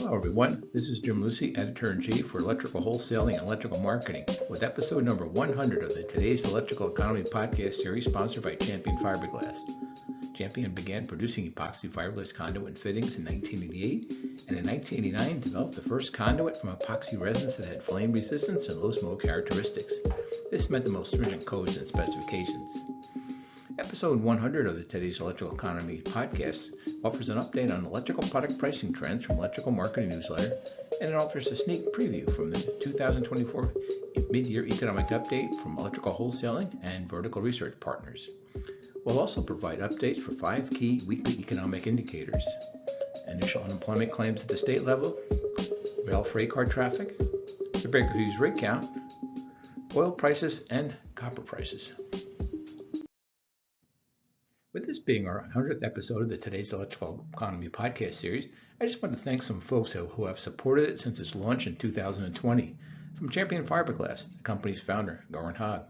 Hello everyone, this is Jim Lucy, Editor-in-Chief for Electrical Wholesaling and Electrical Marketing, with episode number 100 of the Today's Electrical Economy podcast series sponsored by Champion Fiberglass. Champion began producing epoxy fiberglass conduit fittings in 1988, and in 1989 developed the first conduit from epoxy resins that had flame resistance and low smoke characteristics. This met the most stringent codes and specifications. Episode 100 of the Today's Electrical Economy podcast offers an update on electrical product pricing trends from Electrical Marketing Newsletter, and it offers a sneak preview from the 2024 Midyear Economic Update from Electrical Wholesaling and Vertical Research Partners. We'll also provide updates for 5 key weekly economic indicators: initial unemployment claims at the state level, rail freight car traffic, the Baker Hughes rig count, oil prices, and copper prices. With this being our 100th episode of the Today's Electrical Economy podcast series, I just want to thank some folks who have supported it since its launch in 2020. From Champion Fiberglass, the company's founder, Goran Hogg,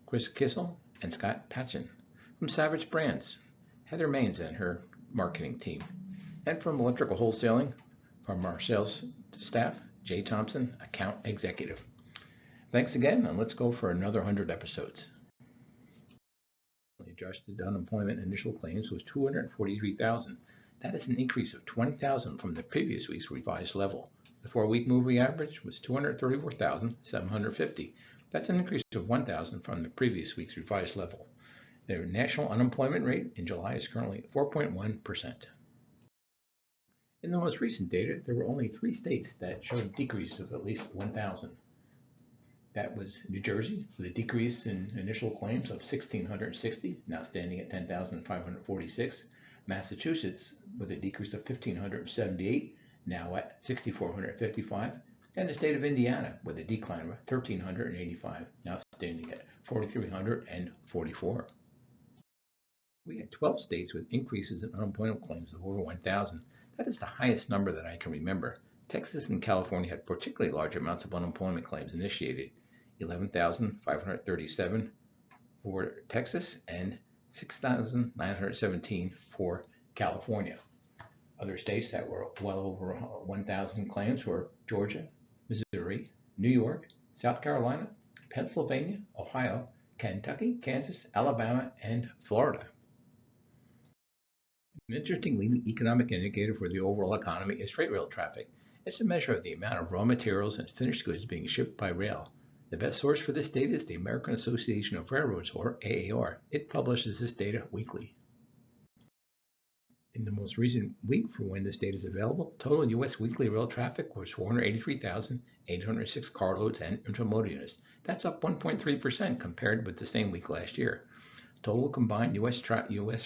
Chris Kissel, and Scott Patchen. From Savage Brands, Heather Maines and her marketing team. And from Electrical Wholesaling, from our sales staff, Jay Thompson, account executive. Thanks again, and let's go for another 100 episodes. Adjusted unemployment initial claims was 243,000. That is an increase of 20,000 from the previous week's revised level. The 4-week moving average was 234,750. That's an increase of 1,000 from the previous week's revised level. The national unemployment rate in July is currently 4.1%. In the most recent data, there were only 3 states that showed decreases of at least 1,000. That was New Jersey, with a decrease in initial claims of 1,660, now standing at 10,546. Massachusetts, with a decrease of 1,578, now at 6,455. And the state of Indiana, with a decline of 1,385, now standing at 4,344. We had 12 states with increases in unemployment claims of over 1,000. That is the highest number that I can remember. Texas and California had particularly large amounts of unemployment claims initiated. 11,537 for Texas and 6,917 for California. Other states that were well over 1,000 claims were Georgia, Missouri, New York, South Carolina, Pennsylvania, Ohio, Kentucky, Kansas, Alabama, and Florida. An interesting leading economic indicator for the overall economy is freight rail traffic. It's a measure of the amount of raw materials and finished goods being shipped by rail. The best source for this data is the American Association of Railroads, or AAR. It publishes this data weekly. In the most recent week for when this data is available, total U.S. weekly rail traffic was 483,806 carloads and intermodal units. That's up 1.3% compared with the same week last year. Total combined U.S.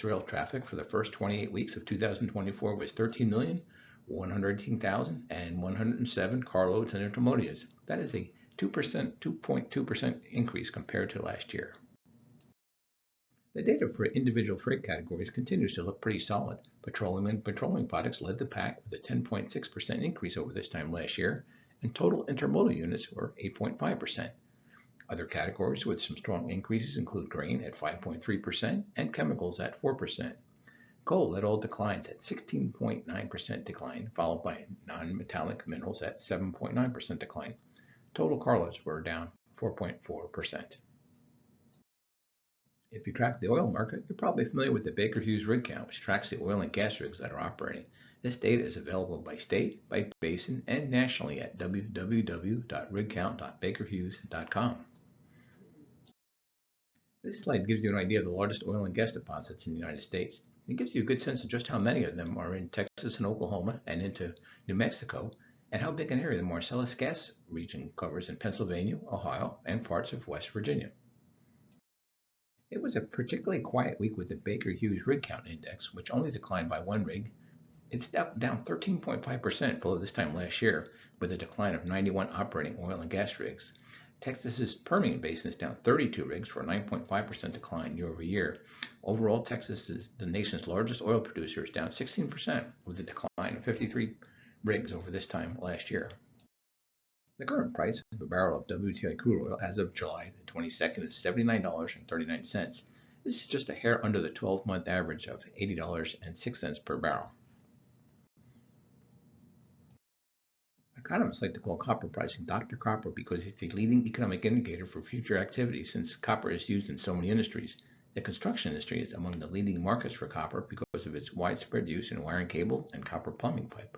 rail traffic for the first 28 weeks of 2024 was 13,118,107 carloads and intermodal units. That is a 2.2% increase compared to last year. The data for individual freight categories continues to look pretty solid. Petroleum and petroleum products led the pack with a 10.6% increase over this time last year, and total intermodal units were 8.5%. Other categories with some strong increases include grain at 5.3% and chemicals at 4%. Coal led all declines at 16.9% decline, followed by non-metallic minerals at 7.9% decline. Total carloads were down 4.4%. If you track the oil market, you're probably familiar with the Baker Hughes rig count, which tracks the oil and gas rigs that are operating. This data is available by state, by basin, and nationally at www.rigcount.bakerhughes.com. This slide gives you an idea of the largest oil and gas deposits in the United States. It gives you a good sense of just how many of them are in Texas and Oklahoma and into New Mexico, and how big an area the Marcellus gas region covers in Pennsylvania, Ohio, and parts of West Virginia. It was a particularly quiet week with the Baker Hughes rig count index, which only declined by 1 rig. It's down 13.5% below this time last year, with a decline of 91 operating oil and gas rigs. Texas's Permian Basin is down 32 rigs for a 9.5% decline year over year. Overall, Texas is the nation's largest oil producer, is down 16%, with a decline of 53 rigs over this time last year. The current price of a barrel of WTI crude oil as of July the 22nd is $79.39. This is just a hair under the 12-month average of $80.06 per barrel. Economists like to call copper pricing Dr. Copper because it's the leading economic indicator for future activity since copper is used in so many industries. The construction industry is among the leading markets for copper because of its widespread use in wiring cable and copper plumbing pipe.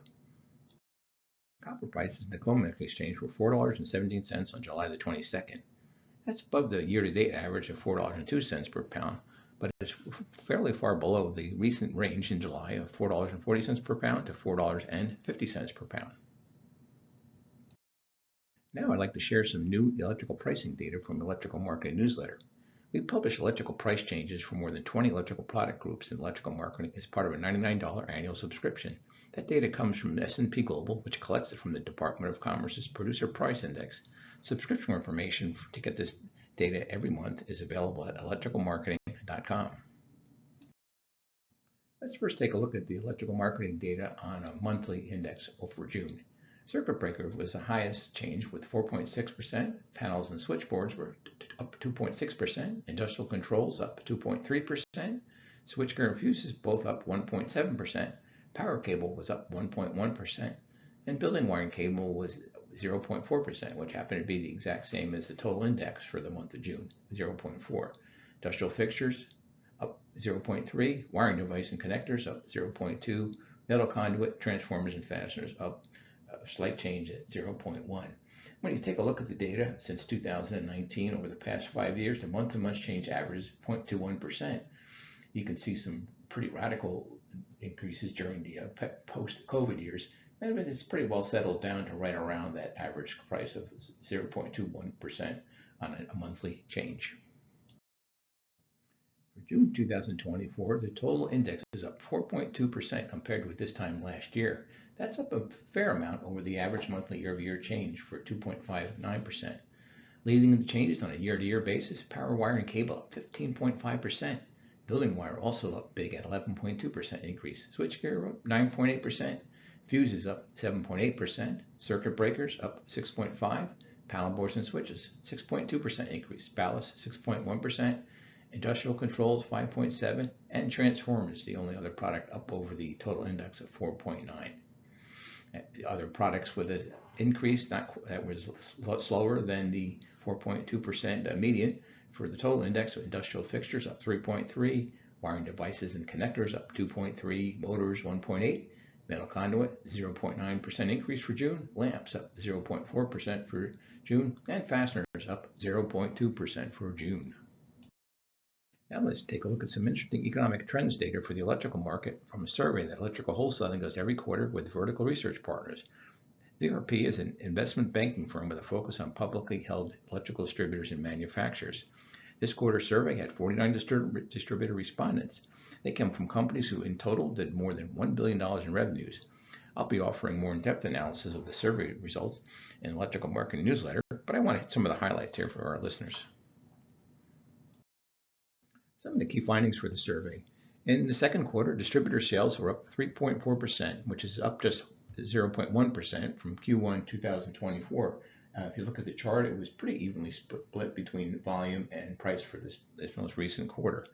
Copper prices in the COMEX exchange were $4.17 on July the 22nd. That's above the year-to-date average of $4.02 per pound, but it's fairly far below the recent range in July of $4.40 per pound to $4.50 per pound. Now I'd like to share some new electrical pricing data from the Electrical Marketing Newsletter. We publish electrical price changes for more than 20 electrical product groups in electrical marketing as part of a $99 annual subscription. That data comes from S&P Global, which collects it from the Department of Commerce's Producer Price Index. Subscription information to get this data every month is available at electricalmarketing.com. Let's first take a look at the electrical marketing data on a monthly index for June. Circuit breaker was the highest change with 4.6%. Panels and switchboards were up 2.6%. Industrial controls up 2.3%. Switchgear and fuses both up 1.7%. Power cable was up 1.1%. And building wiring cable was 0.4%, which happened to be the exact same as the total index for the month of June, 0.4. Industrial fixtures up 0.3. Wiring device and connectors up 0.2. Metal conduit, transformers, and fasteners up a slight change at 0.1. When you take a look at the data since 2019, over the past 5 years, the month-to-month change average is 0.21%. You can see some pretty radical increases during the post-COVID years, and it's pretty well settled down to right around that average price of 0.21% on a monthly change. For June 2024, the total index is up 4.2% compared with this time last year. That's up a fair amount over the average monthly year-over-year change for 2.59%. Leading the changes on a year-to-year basis, power wire and cable up 15.5%. Building wire also up big at 11.2% increase. Switchgear up 9.8%. Fuses up 7.8%. Circuit breakers up 6.5%. Panel boards and switches 6.2% increase. Ballast 6.1%. Industrial controls 5.7%. And transformers, the only other product up over the total index of 4.9%. The other products with an increase that was a lot slower than the 4.2% median for the total index. So industrial fixtures up 3.3%, wiring devices and connectors up 2.3%, motors 1.8%, metal conduit 0.9% increase for June, lamps up 0.4% for June, and fasteners up 0.2% for June. Now let's take a look at some interesting economic trends data for the electrical market from a survey that Electrical Wholesaling does every quarter with Vertical Research Partners. VRP is an investment banking firm with a focus on publicly held electrical distributors and manufacturers. This quarter's survey had 49 distributor respondents. They come from companies who in total did more than $1 billion in revenues. I'll be offering more in-depth analysis of the survey results in Electrical Marketing Newsletter, but I want to hit some of the highlights here for our listeners. Some of the key findings for the survey. In the second quarter, distributor sales were up 3.4%, which is up just 0.1% from Q1 2024. If you look at the chart, it was pretty evenly split between volume and price for this most recent quarter.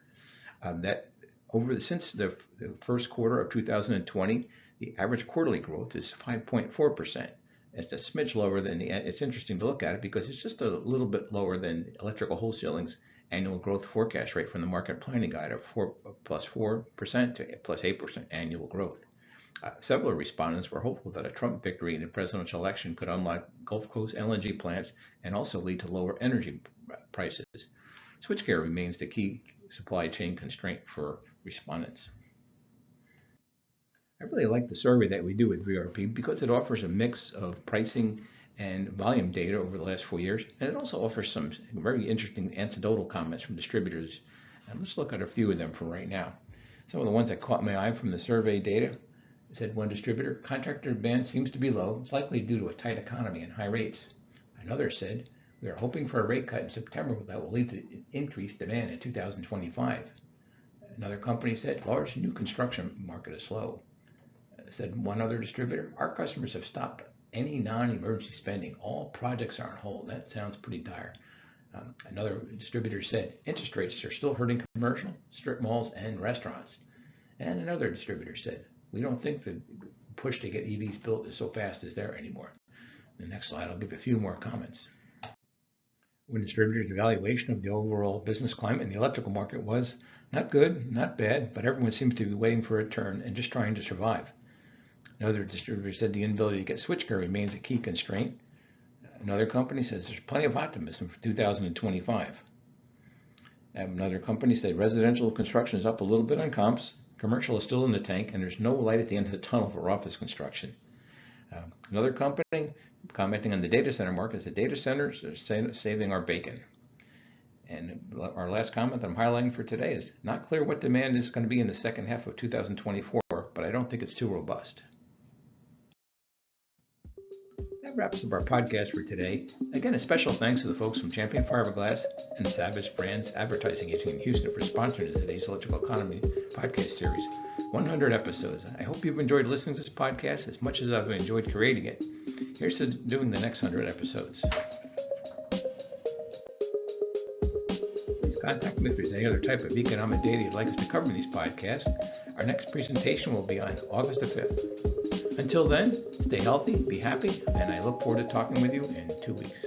Since the first quarter of 2020, the average quarterly growth is 5.4%. It's a smidge lower than it's interesting to look at it because it's just a little bit lower than Electrical Wholesaling's annual growth forecast rate from the Market Planning Guide of plus 4% to plus 8% annual growth. Several respondents were hopeful that a Trump victory in the presidential election could unlock Gulf Coast LNG plants and also lead to lower energy prices. Switchgear remains the key supply chain constraint for respondents. I really like the survey that we do with VRP because it offers a mix of pricing and volume data over the last 4 years, and it also offers some very interesting anecdotal comments from distributors. And let's look at a few of them for right now. Some of the ones that caught my eye from the survey data said one distributor, contractor demand seems to be low. It's likely due to a tight economy and high rates. Another said, we are hoping for a rate cut in September that will lead to increased demand in 2025. Another company said, large new construction market is slow. Said one other distributor, our customers have stopped any non-emergency spending. All projects are on hold. That sounds pretty dire. Another distributor said, interest rates are still hurting commercial, strip malls, and restaurants. And another distributor said, we don't think the push to get EVs built is so fast as there anymore. The next slide, I'll give a few more comments. When distributors' evaluation of the overall business climate in the electrical market was not good, not bad, but everyone seems to be waiting for a turn and just trying to survive. Another distributor said the inability to get switchgear remains a key constraint. Another company says there's plenty of optimism for 2025. Another company said residential construction is up a little bit on comps, commercial is still in the tank, and there's no light at the end of the tunnel for office construction. Another company commenting on the data center market said data centers are saving our bacon. And our last comment that I'm highlighting for today is not clear what demand is going to be in the second half of 2024, but I don't think it's too robust. That wraps up our podcast for today. Again, a special thanks to the folks from Champion Fiberglass and Savage Brands Advertising Agency in Houston for sponsoring today's Electrical Economy podcast series. 100 episodes. I hope you've enjoyed listening to this podcast as much as I've enjoyed creating it. Here's to doing the next 100 episodes. Please contact me if there's any other type of economic data you'd like us to cover in these podcasts. Our next presentation will be on August the 5th. Until then, stay healthy, be happy, and I look forward to talking with you in 2 weeks.